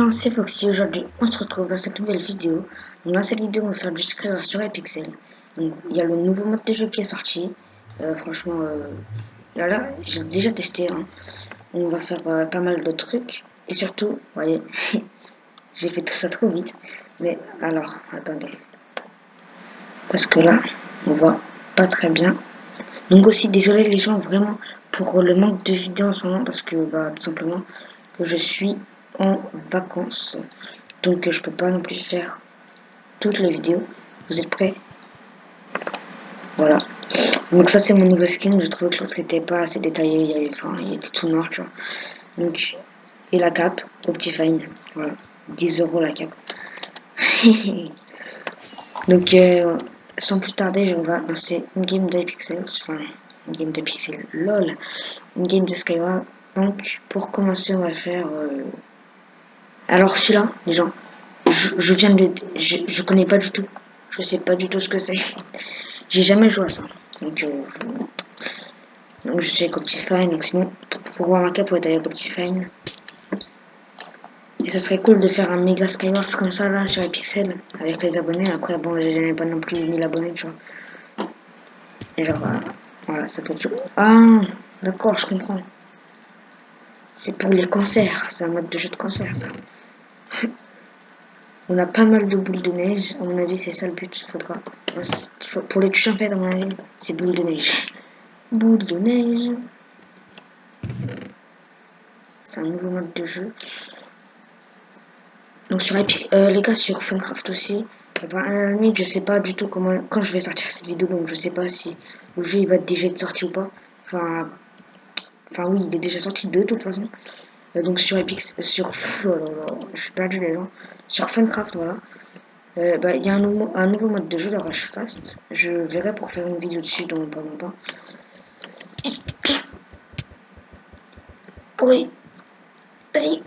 gens, c'est Foxy. Aujourd'hui, on se retrouve dans cette nouvelle vidéo. Donc, dans cette vidéo, on va faire du screener sur Hypixel. Donc, il y a le nouveau mode de jeu qui est sorti. Franchement, là, j'ai déjà testé. Hein. On va faire pas mal de trucs. Et surtout, vous voyez, j'ai fait tout ça trop vite. Mais alors, attendez. Parce que là, on voit pas très bien. Donc aussi, désolé les gens, vraiment, pour le manque de vidéos en ce moment. Parce que, tout simplement, que je suis en vacances. Donc je peux pas non plus faire toutes les vidéos. Vous êtes prêts? Voilà. Donc ça c'est mon nouveau skin. Je trouvais que l'autre était pas assez détaillé. Il était tout noir, tu vois. Donc, et la cape, Optifine. Voilà. 10 € la cape. Donc sans plus tarder, on va lancer une game d'Hypixel. Enfin, une game d'Hypixel. LOL. Une game de Skyward. Donc pour commencer, on va faire... Alors celui-là, les gens, je viens de... Je connais pas du tout. Je sais pas du tout ce que c'est. J'ai jamais joué à ça. Donc je suis avec Optifine. Donc sinon, pour voir ma cape, pour être avec Optifine. Et ça serait cool de faire un méga Skywars comme ça là sur Hypixel avec les abonnés. Après bon, j'ai pas non plus 1000 abonnés, tu vois. Et genre voilà, ça peut être... Ah d'accord, je comprends. C'est pour les concerts. C'est un mode de jeu de concert ça. On a pas mal de boules de neige. À mon avis, c'est ça le but. Faudra. Pour les toucher en fait, à mon avis, c'est boules de neige. Boule de neige. C'est un nouveau mode de jeu. Donc sur Epic, les gars, sur Funcraft aussi. À la limite, je sais pas du tout comment, quand je vais sortir cette vidéo, donc je sais pas si le jeu il va déjà être sorti ou pas. Enfin oui, il est déjà sorti de toute façon. Donc sur Epic, je suis perdu les gens. Sur Funcraft, voilà. Il y a un nouveau mode de jeu, le Rush Fast. Je verrai pour faire une vidéo dessus dans pas longtemps. Ah oui, vas-y.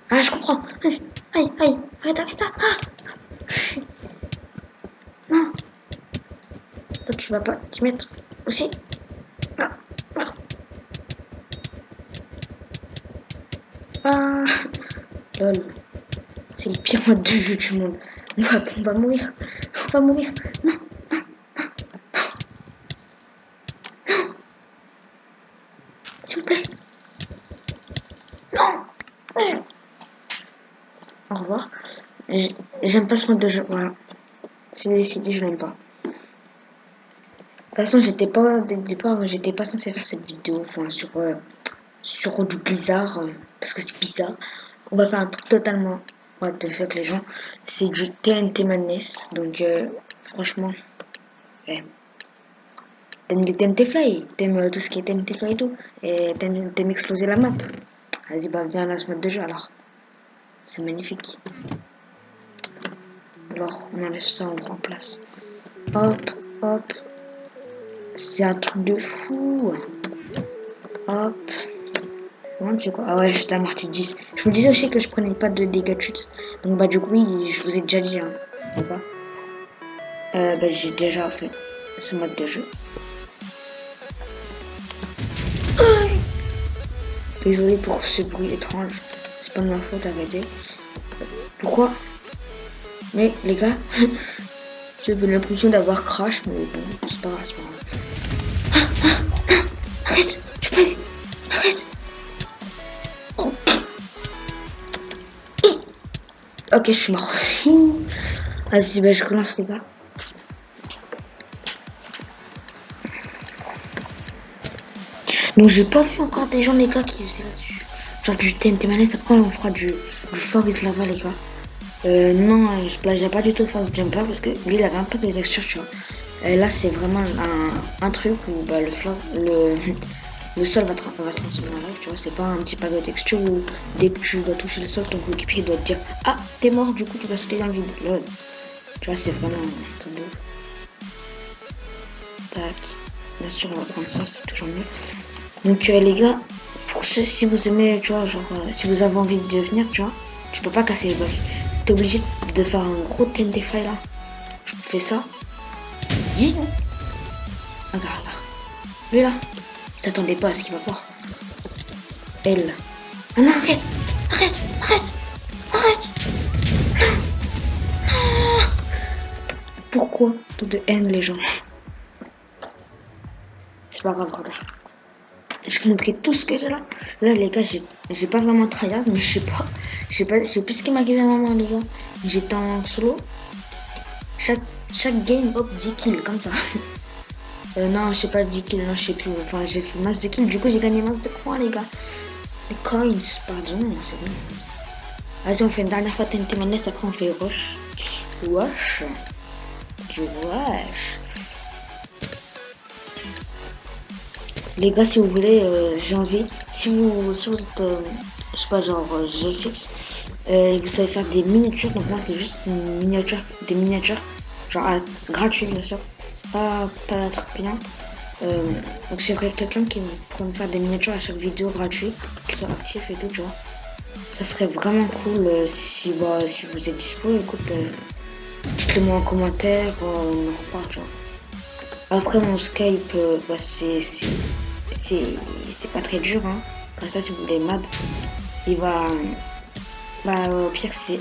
Ah, je comprends. Aïe, arrête. Ah. Non. Toi, tu vas pas t'y mettre aussi. Ah. Lol. C'est le pire mode de jeu du monde. On va mourir. Non. S'il vous plaît. Non. Au revoir. J'aime pas ce mode de jeu. Voilà. C'est décidé, je l'aime pas. De toute façon, j'étais pas censé faire cette vidéo. Enfin, sur du Blizzard. Parce que c'est bizarre. On va faire un truc totalement what the fuck, les gens. C'est du TNT Madness. Donc, franchement. Ouais. T'aimes les TNT Fly, t'aimes tout ce qui est TNT Fly et tout, et t'aimes exploser la map. Vas-y, viens là, ce mode de jeu alors. C'est magnifique. Alors, on enlève ça, on remplace. Hop. C'est un truc de fou. Hop. C'est quoi? Ah ouais, j'étais à Marty 10. Je vous disais aussi que je prenais pas de dégâts de chute. Donc, du coup, oui, je vous ai déjà dit, hein. D'accord. J'ai déjà fait ce mode de jeu. Désolé pour ce bruit étrange. C'est pas de ma faute, arrêtez. Pourquoi? Mais les gars, j'ai l'impression d'avoir crash, mais bon, c'est pas grave. Arrête, tu peux. Arrête. Oh. Ok, je suis mort. Vas-y, je commence les gars. Donc j'ai pas vu encore des gens les gars qui faisaient là-dessus. Genre du TNT Maness, après on fera du Forest Lava les gars. Non, je plagiais pas du tout Fast Jumper parce que lui il avait un peu de texture, tu vois. Et là c'est vraiment un truc où le sol va transformer en lave, tu vois. C'est pas un petit pack de texture où dès que tu dois toucher le sol, ton coéquipier doit te dire ah t'es mort, du coup tu vas sauter dans le vide. Là, tu vois, c'est vraiment un truc de ouf. Tac. Bien sûr on va prendre ça, c'est toujours mieux. Donc les gars, pour ceux, si vous aimez, tu vois, genre, si vous avez envie de venir, tu vois, tu peux pas casser les bugs. T'es obligé de faire un gros TNT fly là. Tu fais ça. Regarde là. Lui là, il s'attendait pas à ce qu'il va voir. L. Ah non, arrête. Arrête. Arrête. Arrête. Non. Pourquoi tout de haine les gens? C'est pas grave, regarde. Je vous montrerai tout ce que j'ai là. Là, les gars, j'ai pas vraiment tryhard, mais je sais plus ce qui m'est arrivé à un moment, les gars. J'étais en solo. Chaque game, hop, 10 kills, comme ça. Non, je sais pas 10 kills, non, je sais plus. Enfin, j'ai fait masse de kills, du coup, j'ai gagné masse de points, les gars. Les coins, pardon, c'est bon. Vas-y, on fait une dernière fois TNT Madness, après on fait rush. Rush. Du rush. Les gars, si vous voulez, j'ai envie. Si vous êtes, je sais pas, genre GFX, vous savez faire des miniatures. Donc moi, c'est juste des miniatures, genre gratuits, bien sûr, pas un truc payant. Donc j'aimerais quelqu'un qui pourrait me faire des miniatures à chaque vidéo gratuite, qui soit actif et tout, tu vois. Ça serait vraiment cool si vous êtes dispo. Écoute, dites-le moi en commentaire, on en reparle, tu vois. Après mon Skype, c'est pas très dur, hein. Comme ça, si vous voulez mad, il va, au pire c'est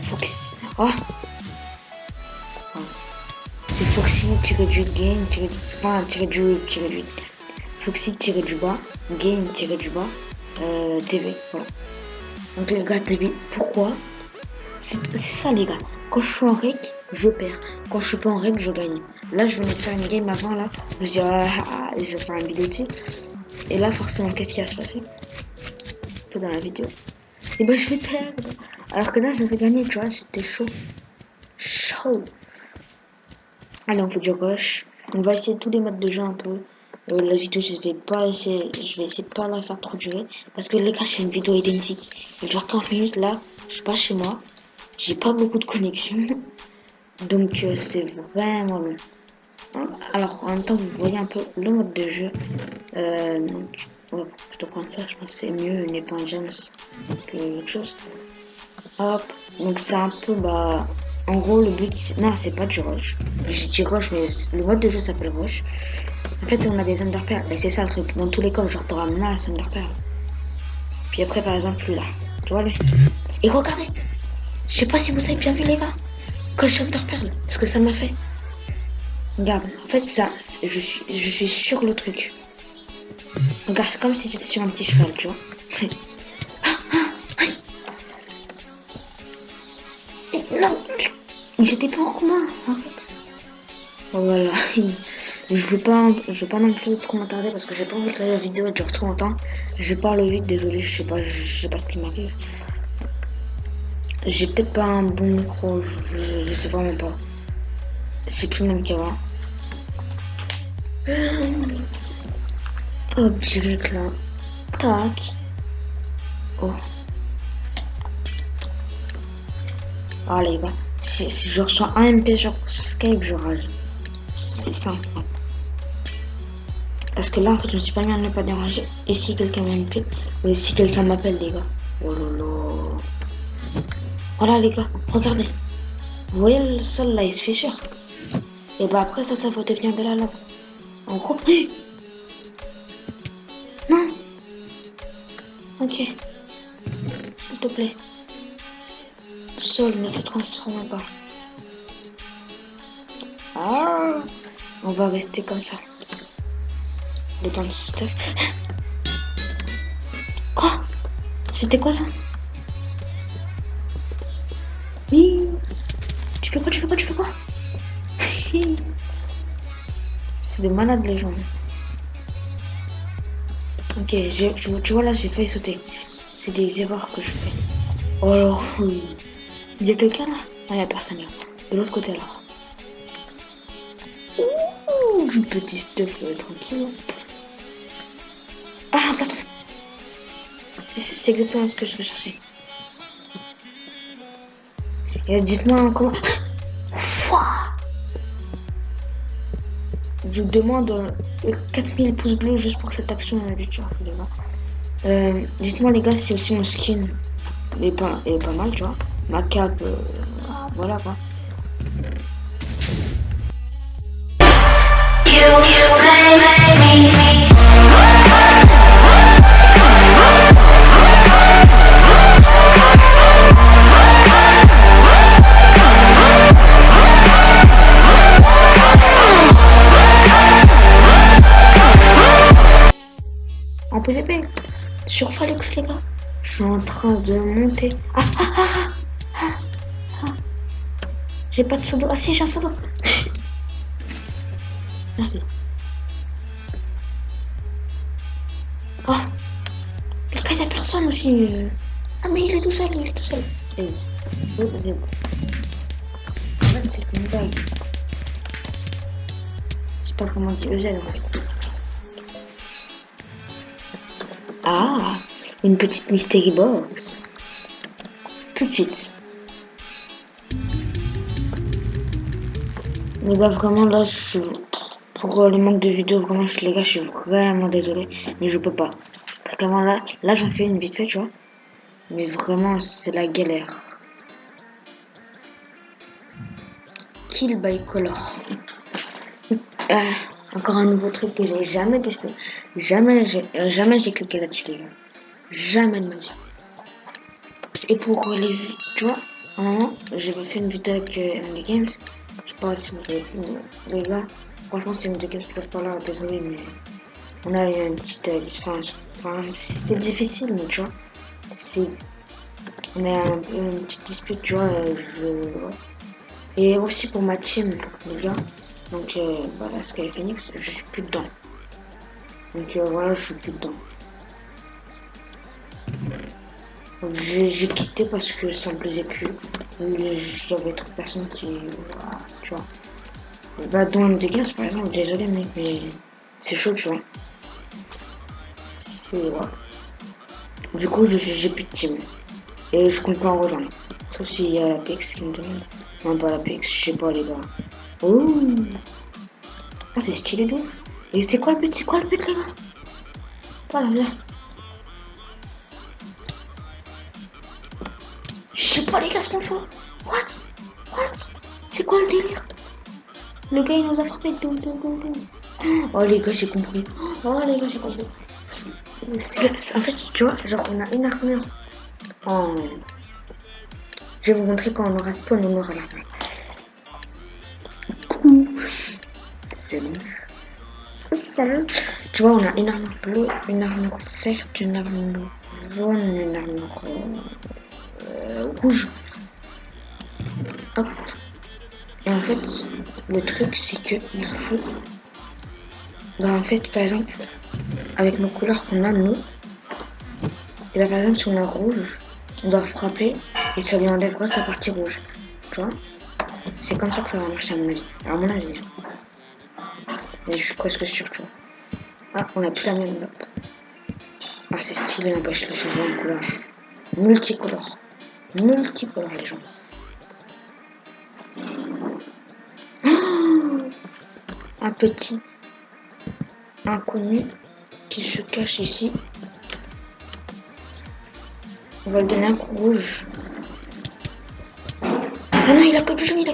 Foxy. Oh, c'est Foxy-du-game, Foxy-du-bas, game-du-bas, TV, voilà. Donc les gars, TV, pourquoi? C'est ça les gars. Quand je suis en rec, je perds. Quand je suis pas en rec, je gagne. Là, je venais de faire une game avant là. Je dis je vais faire une vidéo dessus. Et là, forcément, qu'est-ce qui va se passer? Un peu dans la vidéo. Et ben, je vais perdre. Alors que là, j'avais gagné, tu vois, c'était chaud. Chaud. Allez, on fait du rush. On va essayer tous les modes de jeu un peu. La vidéo, je vais essayer de pas la faire trop durer. Parce que les gars, c'est une vidéo identique. Elle dure 40 minutes là. Je suis pas chez moi. J'ai pas beaucoup de connexion. Donc, c'est vraiment long. Alors, en même temps, vous voyez un peu le mode de jeu. Donc, on va plutôt prendre ça. Je pense que c'est mieux une épingle James que autre chose. Hop. Donc, c'est un peu, en gros, le but, non, c'est pas du rush. J'ai dit rush, mais le mode de jeu s'appelle rush. En fait, on a des underperles. Et c'est ça le truc. Dans tous les cas, genre, t'auras masse underperles. Puis après, par exemple, là. Tu vois, lui. Et regardez. Je sais pas si vous avez bien vu, les gars. Quand je suis underperle. Ce que ça m'a fait. Regarde. En fait, ça, je suis sur le truc. Regarde, c'est comme si j'étais sur un petit cheval, tu vois. Non. J'étais pas en commun, en fait. Voilà. Je veux pas non plus trop m'attarder parce que j'ai pas envie que la vidéo dure trop longtemps. Je parle vite, désolé, je sais pas ce qui m'arrive. J'ai peut-être pas un bon micro, je sais vraiment pas. C'est plus le même qu'avant. Hop, direct là. Tac. Oh. Ah les gars, si je reçois un MP genre sur Skype, je rage. C'est simple. Parce que là, en fait, je me suis pas mis à ne pas déranger. Et si quelqu'un m'appelle, ou si quelqu'un m'appelle, les gars. Oh lolo. Voilà, les gars, regardez. Vous voyez le sol là, il se fissure. Et après, ça va devenir de la lave. En gros, non. Ok. S'il te plaît. Sol, ne te transforme pas. Ah. On va rester comme ça. Le temps de stuff. Oh, c'était quoi ça? Oui. Tu fais quoi? C'est des malades les gens. Ok, tu vois là, j'ai failli sauter. C'est des erreurs que je fais. Oh alors, oui. Il y a quelqu'un là? Ah, il y a personne là. De l'autre côté alors. Ouh, du petit stuff tranquille. Ah, place-toi. C'est exactement ce que je recherchais. Et dites-moi comment. Je demande 4000 pouces bleus juste pour cette action à la lecture. Dites-moi les gars si aussi mon skin est pas mal, tu vois. Ma cape, voilà quoi. You make me PVP. Sur Falux, les gars. Je suis en train de monter. J'ai pas de pseudo. Ah si, j'ai un pseudo. Merci. Oh, les gars, y'a personne aussi. Ah, mais il est tout seul, Vas-y. Z. En fait, c'était une blague. Je sais pas comment on dit EZ en fait. Ah, une petite mystery box. Tout de suite. Les gars, vraiment là, pour le manque de vidéos, vraiment, les gars, je suis vraiment désolé, mais je peux pas. Très clairement, là, j'en fais une vite fait, tu vois. Mais vraiment, c'est la galère. Kill by Color. Encore un nouveau truc que j'ai jamais testé. Jamais j'ai cliqué là-dessus, les gars. Jamais de ma vie. Et pour les vues, tu vois, à un moment, j'ai fait une vidéo avec les games. Je sais pas si vous avez vu, les gars. Franchement, c'est une vidéo qui passe par là, désolé, mais on a eu une petite différence. Enfin, c'est difficile, mais tu vois, on a une petite dispute, tu vois, ouais. Et aussi pour ma team, les gars. Donc, voilà, Sky Phoenix, je suis plus dedans. Donc, voilà, je suis plus dedans. Donc, j'ai quitté parce que ça me plaisait plus. J'avais trop de personnes qui, tu vois. Bah, dans le dégâts, par exemple, désolé, mec, mais c'est chaud, tu vois. C'est, ouais. Du coup, j'ai plus de team. Et je compte pas en rejoindre. Sauf s'il y a l'Apex qui me demande. Non, pas l'Apex, je sais pas, les gars. Oh! Ah, c'est stylé d'où? Et c'est quoi le but, les gars? Voilà, là. Je sais pas, les gars, ce qu'on fait. What? C'est quoi le délire? Le gars, il nous a frappé. Oh, les gars, j'ai compris. En fait, tu vois, genre, on a une armure. Je vais vous montrer quand on aura spawn, on aura la fin. Salut. Tu vois, on a une armure bleue, une armure verte, une armure jaune, une armure rouge. Hop. Et en fait, le truc, c'est que il faut... Bah, en fait, par exemple, avec nos couleurs qu'on a, nous, et là, par exemple, si on a rouge, on doit frapper et ça lui enlèvera sa partie rouge. Tu vois? C'est comme ça que ça va marcher, à mon avis. À mon avis. Mais je suis presque sûr, tu vois. Ah, on a plus la même map. Ah, c'est stylé, n'empêche le changement de couleur. Multicolore, les gens. Un petit inconnu qui se cache ici. On va lui donner un coup rouge. Ah non, il a que du jaune,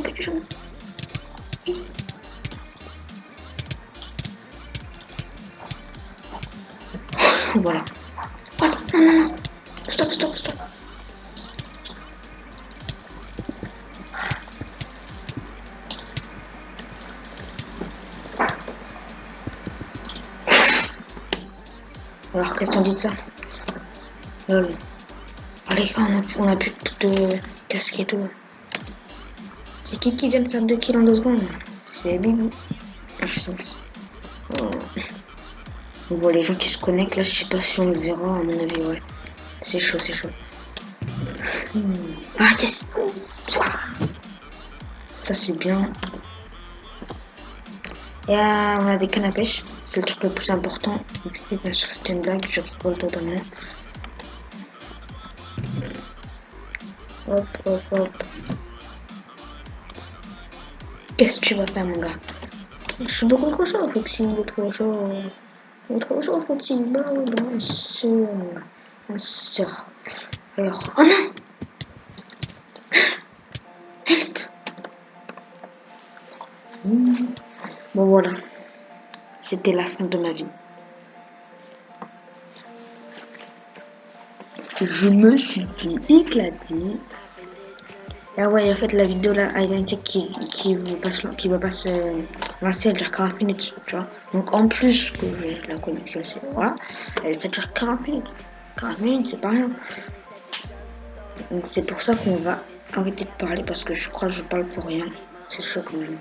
Voilà. What? Non. Stop. Alors, qu'est-ce qu'on dit de ça? Lol. Oh les gars, on a plus de casque et tout. C'est qui vient de faire 2 kills en 2 secondes? C'est Bibi. Ah, c'est bon. Oh. On voit les gens qui se connectent. Là, je sais pas si on le verra, à mon avis, ouais. C'est chaud. Ah, yes! Ça, c'est bien. Et on a des cannes à pêche. C'est le truc le plus important. Bien sûr, c'était une blague. Je rigole totalement. Hop. Qu'est-ce que tu vas faire, mon gars? Je suis beaucoup trop chaud, Foxy. Trop chaud, Foxy. Bah, bien sûr. Alors, oh non! Help! Bon, voilà. C'était la fin de ma vie. Je me suis fait éclater. Ah ouais, en fait, la vidéo là, identique qui va pas se lancer, elle dure 40 minutes, tu vois. Donc en plus que je la connais, je sais, voilà, ça dure 40 minutes. 40 minutes, c'est pas rien. Donc c'est pour ça qu'on va arrêter de parler parce que je crois que je parle pour rien. C'est chaud quand même.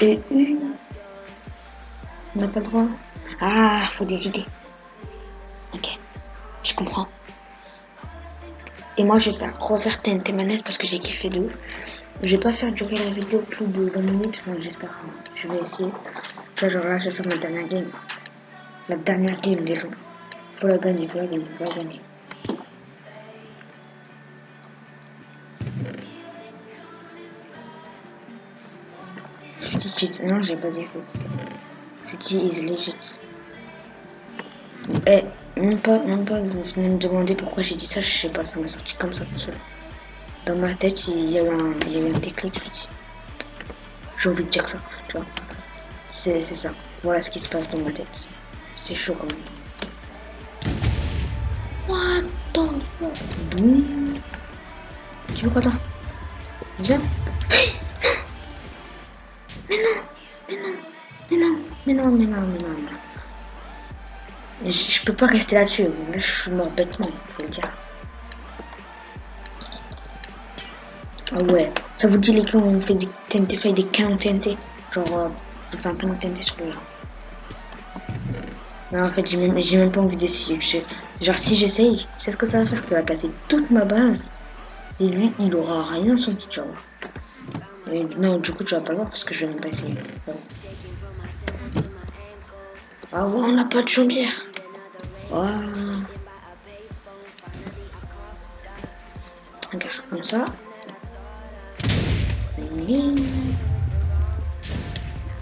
Et une, on n'a pas le droit. Ah, faut des idées. Ok, je comprends. Et moi, je vais pas refaire TNT Manesse parce que j'ai kiffé de ouf. Je vais pas faire durer la vidéo plus de 20 minutes. Enfin, j'espère. Je vais essayer. Tu vois, genre là, je vais faire ma dernière game. La dernière game, les gens. Faut la gagner, faut la gagner, faut la gagner. Je dis cheat. Non, j'ai pas dit faux. Je dis is legit. Eh, même pas, vous venez me demander pourquoi j'ai dit ça, je sais pas, ça m'a sorti comme ça tout seul. Dans ma tête, il y a eu un déclic, je dis. J'ai envie de dire ça, tu vois. C'est ça. Voilà ce qui se passe dans ma tête. C'est chaud quand même. What the fuck? Boum. Tu veux quoi toi? Viens. Mais non, mais non, mais non, mais non, mais non, mais non. Je peux pas rester là-dessus. Là, je suis mort bêtement, faut le dire. Ah ouais, ça vous dit les gars, on fait des TNT, fait des canons TNT. Genre, on fait un canon TNT sur le jeu. Non, en fait, j'ai même pas envie d'essayer. Genre, si j'essaye, c'est ce que ça va faire. Ça va casser toute ma base. Et lui, il aura rien sans tu vois. Et non, du coup, tu vas pas le voir parce que je vais même pas essayer. Bon. Ah ouais, on n'a pas de jonglière. Voilà. Regarde, comme ça.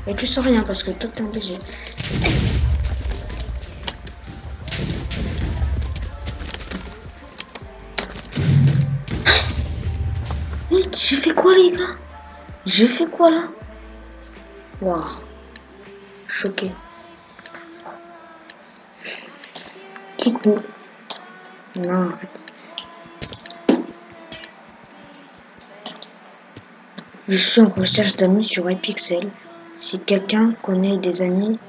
Et tu sens rien parce que toi, t'es obligé. J'ai fait quoi, les gars? J'ai fait quoi, là? Waouh. Choqué. Kikou. Non, en fait. Je suis en recherche d'amis sur iPixel. Si quelqu'un connaît des amis,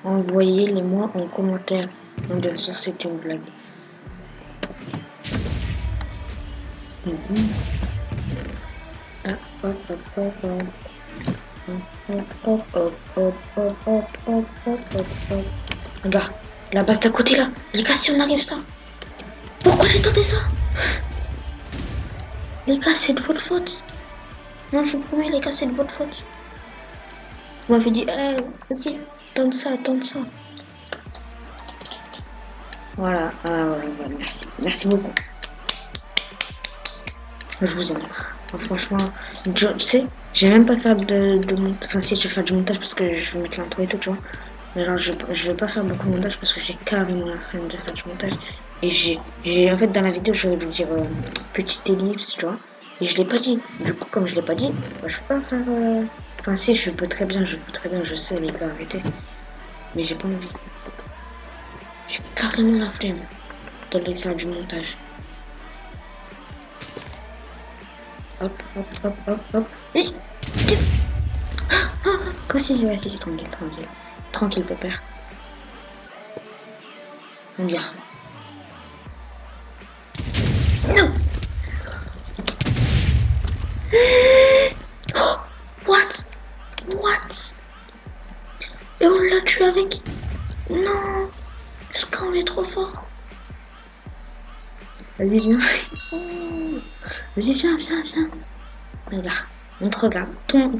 envoyez-les-moi en commentaire. Non, bien sûr, c'était une blague. Ah, hop, hop, hop, hop. Hop, hop, hop, hop, hop, hop, hop, hop, hop. Regarde, la base d'à côté là. Les gars, si on arrive ça. Pourquoi j'ai tenté ça? Les gars, c'est de votre faute. Non, je vous promets, les gars, c'est de votre faute. Vous m'avez dit, vas-y, tente ça, tente ça. Voilà, voilà, merci. Merci beaucoup. Je vous aime. Franchement, tu sais, j'ai même pas faire de montage. Enfin, si, je vais faire du montage parce que je vais mettre l'intro et tout, tu vois. Mais alors, je vais pas faire beaucoup de montage parce que j'ai carrément la flemme de faire du montage. Et en fait, dans la vidéo, je vais lui dire petite ellipse, tu vois. Et je l'ai pas dit. Du coup, comme je l'ai pas dit, bah, je peux pas faire. Enfin, si, je peux très bien, je sais, les gars, arrêtez. Mais j'ai pas envie. J'ai carrément la flemme d'aller faire du montage. Hop, hop, hop, hop, hop. Quoi si, ouais, si, tranquille, tranquille. Tranquille, pépère. On vient. Non. Oh, what? What? Et on l'a tué avec... Non. Ce camp est trop fort. Vas-y, viens. Vas-y, viens, viens, viens. Regarde, on te regarde.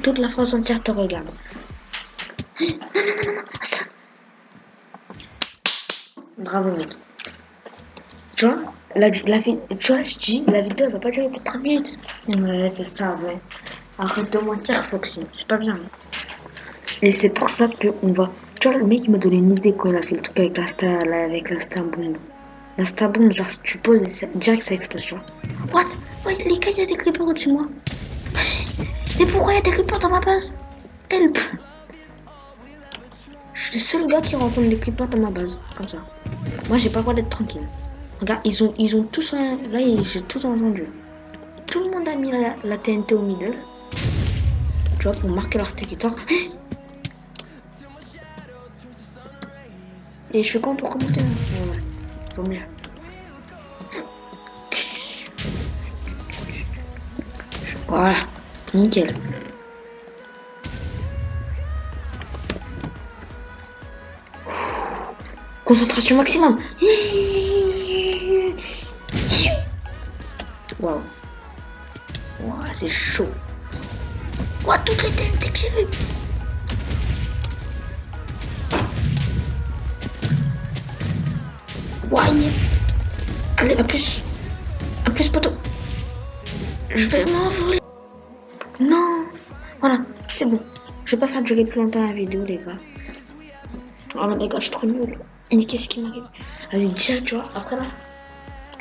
Toute la France entière te regarde. Non, non, non, non, ça. Bravo, mec. Tu vois, tu vois, je dis, la vidéo elle va pas durer plus de 30 minutes. Ouais, c'est ça, ouais. Arrête de mentir, Foxy. C'est pas bien. Et c'est pour ça que on va... Tu vois, le mec il m'a donné une idée quand il a fait le truc avec la Star Bomb. La Star Bomb, genre, si tu poses, direct ça explose, tu vois. What? Ouais, les gars, il y a des creepers au-dessus de moi. Mais pourquoi il y a des creepers dans ma base? Help! Je suis le seul gars qui rencontre des creepers dans ma base, comme ça. Moi, j'ai pas le droit d'être tranquille. Regarde, ils ont tous là, j'ai tout entendu. Tout le monde a mis la TNT au milieu. Tu vois, pour marquer leur territoire. Et je fais comment pour commenter? Ouais, vaut mieux. Voilà, nickel. Concentration maximum. Waouh. Waouh, c'est chaud. Waouh, toutes les TNT que j'ai vues. Waouh. Allez, à plus. À plus, poteau. Je vais m'envoler. Non. Voilà, c'est bon. Je vais pas faire durer plus longtemps la vidéo, les gars. Oh mais les gars, je suis trop nulle. Mais qu'est-ce qui m'arrive? Vas-y, déjà, tu vois, après là,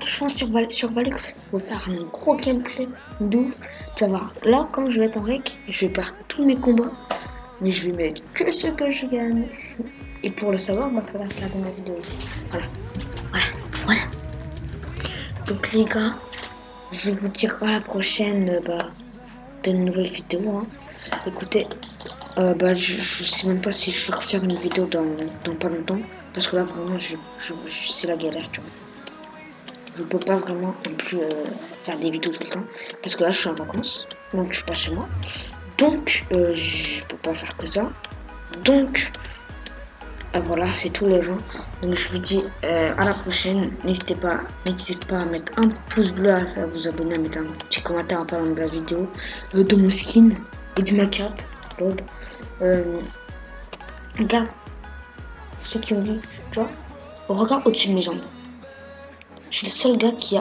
je pense sur Valix, on va faire un gros gameplay de ouf. Tu vas voir, là, comme je vais être en rec, je vais perdre tous mes combats. Mais je vais mettre que ce que je gagne. Et pour le savoir, il va falloir regarder ma vidéo ici. Voilà, voilà, voilà. Donc les gars, je vais vous dire à la prochaine de nouvelles vidéos. Hein. Écoutez, je sais même pas si je vais refaire une vidéo dans pas longtemps. Parce que là, vraiment, c'est la galère, tu vois. Je peux pas vraiment non plus faire des vidéos tout le temps. Parce que là, je suis en vacances. Donc, je suis pas chez moi. Donc, je peux pas faire que ça. Donc, voilà, c'est tout les gens. Donc, je vous dis à la prochaine. N'hésitez pas à mettre un pouce bleu, à vous abonner, à mettre un petit commentaire en parlant de la vidéo, de mon skin et de ma cape. Regarde, ceux qui ont vu, tu vois, regarde au-dessus de mes jambes. Je suis le seul gars qui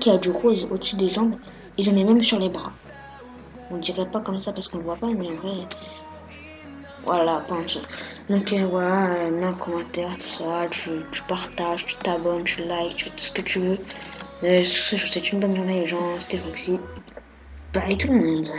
a du rose au-dessus des jambes et j'en ai même sur les bras. On dirait pas comme ça parce qu'on le voit pas, mais en vrai, voilà, pas en dessous. Donc voilà, mets un commentaire, tout ça, tu partages, tu t'abonnes, tu likes, tu fais tout ce que tu veux. Sur ce, je vous souhaite une bonne journée les gens, c'était Foxy. Bye tout le monde.